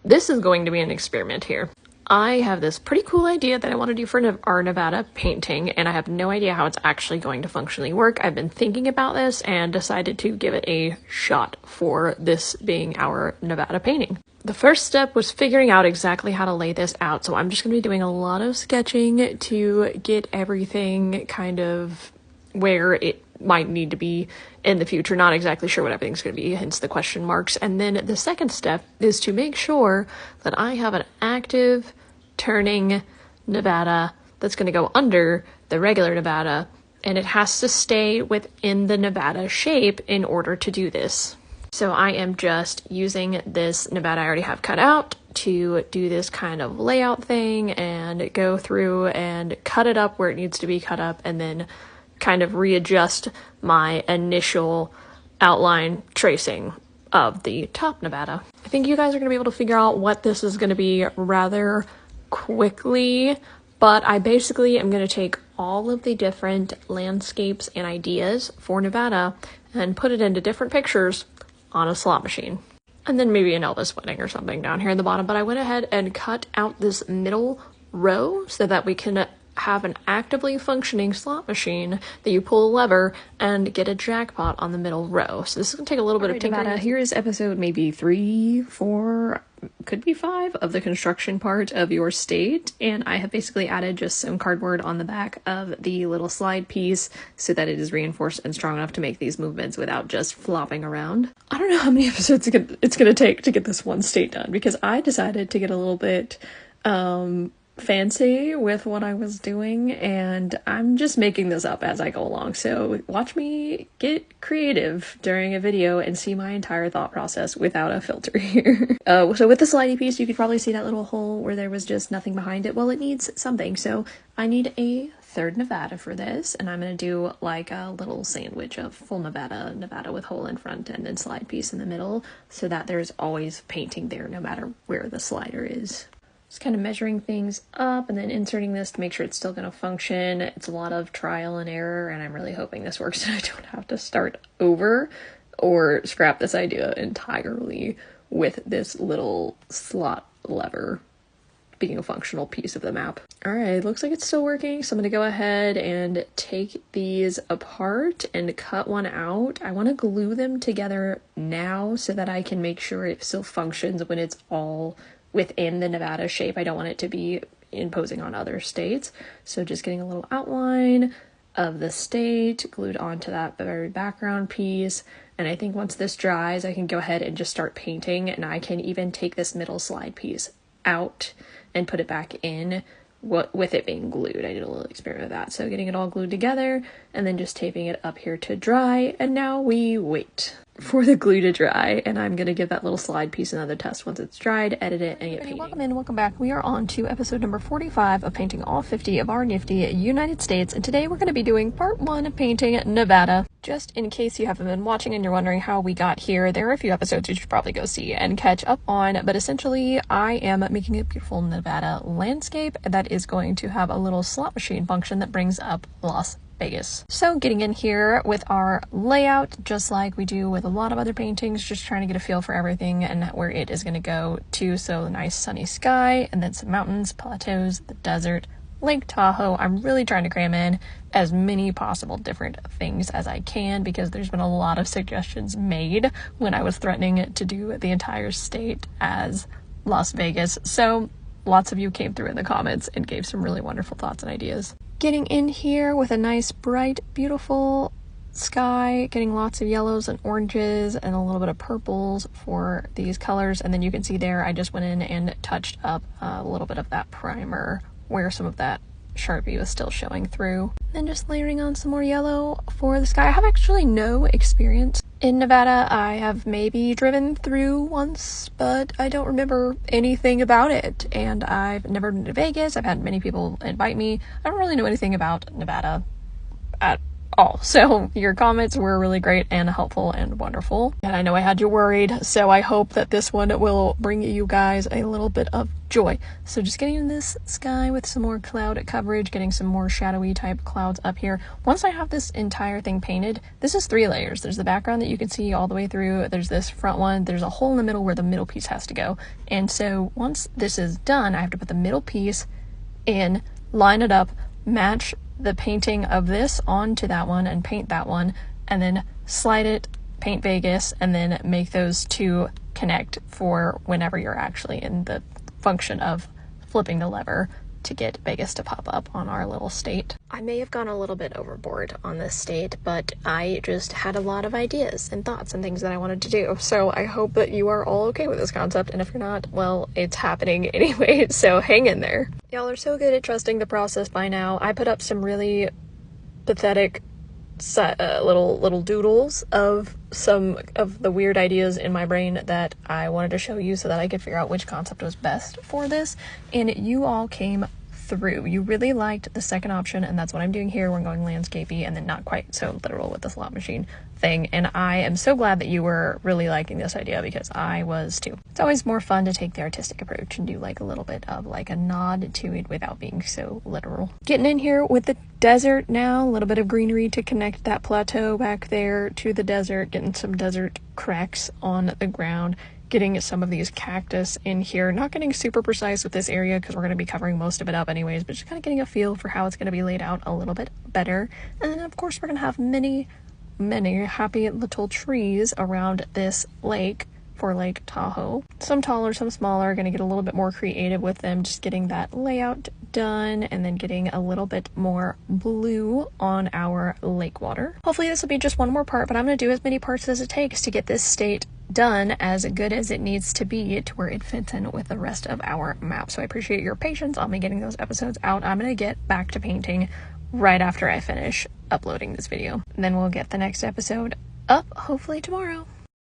this is going to be an experiment here. I have this pretty cool idea that I want to do for our Nevada painting, and I have no idea how it's actually going to functionally work. I've been thinking about this and decided to give it a shot for this being our Nevada painting. The first step was figuring out exactly how to lay this out, so I'm just going to be doing a lot of sketching to get everything kind of where it might need to be in the future. Not exactly sure what everything's going to be, hence the question marks. And then the second step is to make sure that I have an active turning Nevada that's going to go under the regular Nevada, and it has to stay within the Nevada shape in order to do this. So I am just using this Nevada I already have cut out to do this kind of layout thing and go through and cut it up where it needs to be cut up, and then kind of readjust my initial outline tracing of the top Nevada. I think you guys are going to be able to figure out what this is going to be rather quickly, but I basically am going to take all of the different landscapes and ideas for Nevada and put it into different pictures on a slot machine. And then maybe an Elvis wedding or something down here in the bottom, but I went ahead and cut out this middle row so that we can have an actively functioning slot machine that you pull a lever and get a jackpot on the middle row. So this is going to take a little bit of tinkering. Here is episode maybe 3, 4, could be 5 of the construction part of your state, and I have basically added just some cardboard on the back of the little slide piece so that it is reinforced and strong enough to make these movements without just flopping around. I don't know how many episodes it's going to take to get this one state done, because I decided to get a little bit fancy with what I was doing, and I'm just making this up as I go along, so watch me get creative during a video and see my entire thought process without a filter here. So with the slidey piece, you could probably see that little hole where there was just nothing behind it. Well, it needs something, so I need a third Nevada for this, and I'm gonna do like a little sandwich of full Nevada with hole in front and then slide piece in the middle, so that there's always painting there no matter where the slider is. Just kind of measuring things up and then inserting this to make sure it's still going to function. It's a lot of trial and error, and I'm really hoping this works and I don't have to start over or scrap this idea entirely with this little slot lever being a functional piece of the map. Alright, looks like it's still working, so I'm going to go ahead and take these apart and cut one out. I want to glue them together now so that I can make sure it still functions when it's all within the Nevada shape. I don't want it to be imposing on other states. So just getting a little outline of the state glued onto that very background piece. And I think once this dries, I can go ahead and just start painting, and I can even take this middle slide piece out and put it back in with it being glued. I did a little experiment with that. So getting it all glued together and then just taping it up here to dry. And now we wait for the glue to dry, and I'm gonna give that little slide piece another test once it's dried, edit it, and get painting. Welcome in, welcome back. We are on to episode number 45 of painting all 50 of our nifty United States, and today we're going to be doing part 1 of painting Nevada. Just in case you haven't been watching and you're wondering how we got here, there are a few episodes you should probably go see and catch up on, but essentially I am making a beautiful Nevada landscape that is going to have a little slot machine function that brings up Las Vegas. So getting in here with our layout, just like we do with a lot of other paintings, just trying to get a feel for everything and where it is going to go to. So a nice sunny sky, and then some mountains, plateaus, the desert, Lake Tahoe. I'm really trying to cram in as many possible different things as I can, because there's been a lot of suggestions made when I was threatening to do the entire state as Las Vegas. So lots of you came through in the comments and gave some really wonderful thoughts and ideas. Getting in here with a nice, bright, beautiful sky, getting lots of yellows and oranges and a little bit of purples for these colors. And then you can see there, I just went in and touched up a little bit of that primer where some of that Sharpie was still showing through. Then just layering on some more yellow for the sky. I have actually no experience in Nevada. I have maybe driven through once, but I don't remember anything about it. And I've never been to Vegas. I've had many people invite me. I don't really know anything about Nevada at all. So your comments were really great and helpful and wonderful. And I know I had you worried, so I hope that this one will bring you guys a little bit of joy. So just getting in this sky with some more cloud coverage, getting some more shadowy type clouds up here. Once I have this entire thing painted, this is 3 layers. There's the background that you can see all the way through. There's this front one. There's a hole in the middle where the middle piece has to go. And so once this is done, I have to put the middle piece in, line it up, match the painting of this onto that one and paint that one, and then slide it, paint Vegas, and then make those two connect for whenever you're actually in the function of flipping the lever to get Vegas to pop up on our little state. I may have gone a little bit overboard on this state, but I just had a lot of ideas and thoughts and things that I wanted to do. So I hope that you are all okay with this concept, and if you're not, well, it's happening anyway, so hang in there. Y'all are so good at trusting the process by now. I put up some really pathetic little doodles of some of the weird ideas in my brain that I wanted to show you so that I could figure out which concept was best for this, and you all came through. You really liked the second option, and that's what I'm doing here. We're going landscapey and then not quite so literal with the slot machine thing, and I am so glad that you were really liking this idea, because I was too. It's always more fun to take the artistic approach and do like a little bit of like a nod to it without being so literal. Getting in here with the desert now, a little bit of greenery to connect that plateau back there to the desert, getting some desert cracks on the ground, getting some of these cactus in here, not getting super precise with this area because we're going to be covering most of it up anyways, but just kind of getting a feel for how it's going to be laid out a little bit better. And then of course we're going to have many happy little trees around this lake for Lake Tahoe. Some taller, some smaller. Going to get a little bit more creative with them, just getting that layout done and then getting a little bit more blue on our lake water. Hopefully this will be just one more part, but I'm going to do as many parts as it takes to get this state done as good as it needs to be to where it fits in with the rest of our map. So I appreciate your patience on me getting those episodes out. I'm going to get back to painting right after I finish uploading this video. And then we'll get the next episode up hopefully tomorrow.